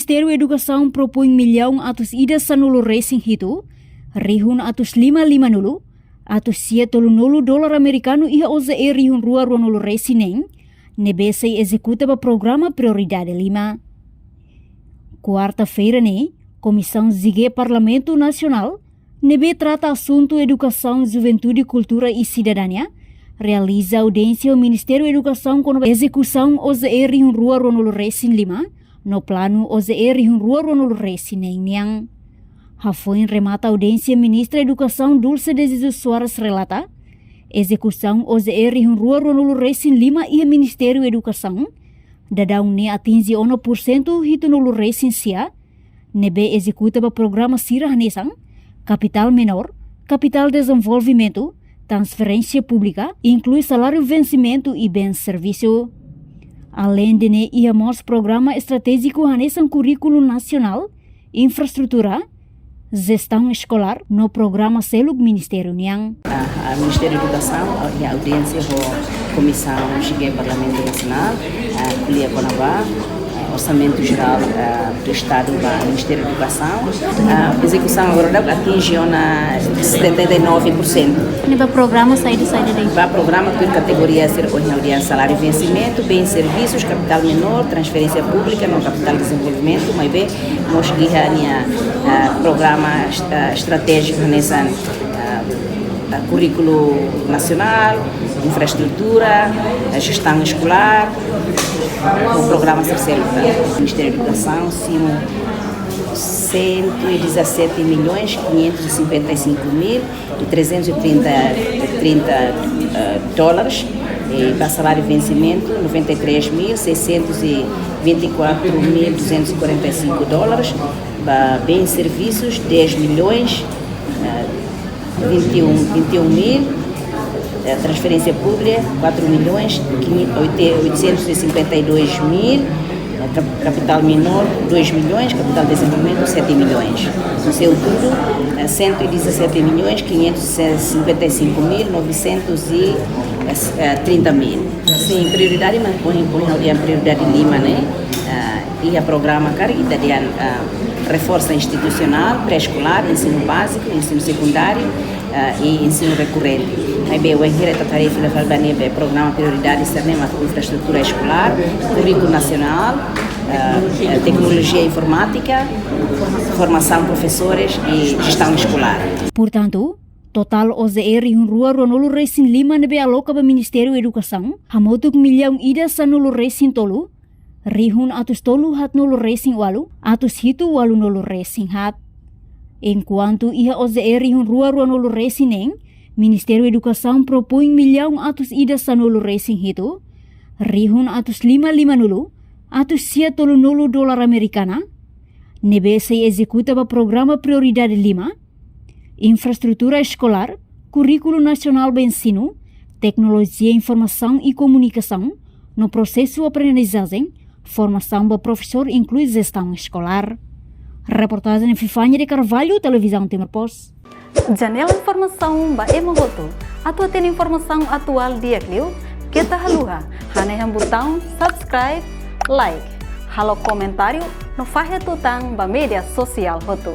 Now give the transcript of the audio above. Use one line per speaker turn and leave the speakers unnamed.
Ministério Educação propõe milhão atus ida sanulu racing hitu, rihun atus 550, atus $7 americano ia oza rihun rua nulu racing neng, nebese executa ba programa prioridade 5. Quarta-feira, Comissão Zige Parlamento Nacional, nebe trata assunto Educação, Juventude, Cultura e Cidadania, realiza audiência ao Ministério da Educação com a execução OZR em Rua Ronolo Racing 5, no plano OZR em Rua Ronolo Racing em Rafoin remata audiência Ministra da Educação Dulce de Jesus Soares relata, execução OZR em Rua Ronolo Racing 5 e Ministério da Educação, dadang ne atingi 1% hito nolo Racing sia, nebe executa ba programa sirah nesang, capital menor, capital desenvolvimento, transferência pública, inclui salário vencimento e bens serviço. Além de IAMOS programa estratégico hanesan currículo nacional, infraestrutura, gestão escolar no programa Selug Ministério Niang.
A Ministério da Educação e a audiência da Comissão Zige Parlamento Nacional, a Colher Conabá, Orçamento Geral do Estado do Ministério da Educação. A execução agora atingiu 79%.
Ini programa sair daí.
O programa por categoria ser audiência salário e vencimento, bens e serviços, capital menor, transferência pública, no capital de desenvolvimento, mas bem, nós guiamos programa estratégico nesse currículo nacional, infraestrutura, gestão escolar, o programa terceiro do Ministério da Educação, sim, 117 milhões 555 mil e 330 dólares, e para salário e vencimento 93.624.245 dólares, para bens e serviços 10 milhões 21 mil, transferência pública 4 milhões 852 mil, capital menor 2 milhões, capital de desenvolvimento 7 milhões. No seu tudo, 117 milhões 555 mil 930 mil. Sim, prioridade, mas põe a prioridade Lima, e a programa carregada de reforço institucional, pré-escolar, ensino básico, ensino secundário e ensino recorrente. Aí bem, o enredo da tarefa da Falbania é programa prioridade cinema, infraestrutura escolar, currículo nacional, tecnologia informática, formação de professores e gestão escolar.
Portanto, total OZR em Rua Ronolo Racing 5 nebe aloca para Ministério da Educação, hamotuk milhão ida sanolo Racing tolu, rihun atus tolu hat nolo Racing walu, atus hitu walu nolo Racing hat. Enquanto ia OZR em Rua Ronolo Racing neng, Ministério da Educação propõe milhão atus ida sanolo Racing hitu, rihun atus 550, atus $7 americana, nebe se executa para programa prioridade 5, infraestrutura escolar, currículo nacional de ensino, tecnologia, informação e comunicação, no processo de aprendizagem, formação para professor inclui gestão escolar. Reportagem Fifanya de Carvalho, Televisão Timor Post.
Janela informação ba emogoto. Atua tem informação atual dia Clio, kita haluha. Haneham botão subscribe, like, halo comentário no faixa tutang ba media sosial hotu.